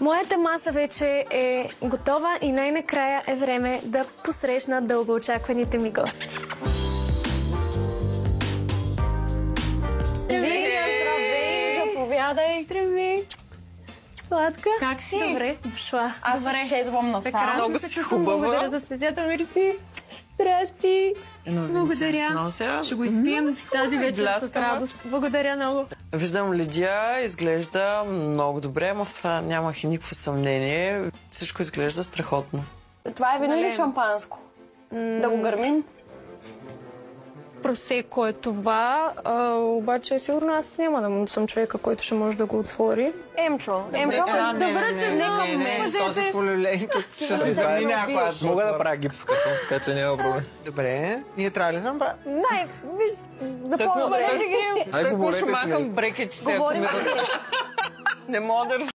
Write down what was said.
Моята маса вече е готова и най-накрая е време да посрещна дългоочакваните ми гости. Здравей! Заповядай! Здравей! Сладка? Как си? Добре, дошла. Аз се шезвам насам. Много си хубава. Благодаря за цветята, мерси. Здрасти. Благодаря. Ще го изпием тази вечер с радост. Благодаря много. Виждам Лидия, изглежда много добре, но в това нямах и никакво съмнение. Всичко изглежда страхотно. Това е вино или шампанско? Да го гърмим? Просеко е това, обаче сигурно аз няма да съм човека, който ще може да го отвори. Емчо. Добре, че Не, този полюлей тук ще се замине, ако аз мога да правя гипската, така че няма проблем. Добре, ние трябва ли да направим? Не, виж, да по-добре да грим. Тък му ще махам брекетите, ако ми не мога да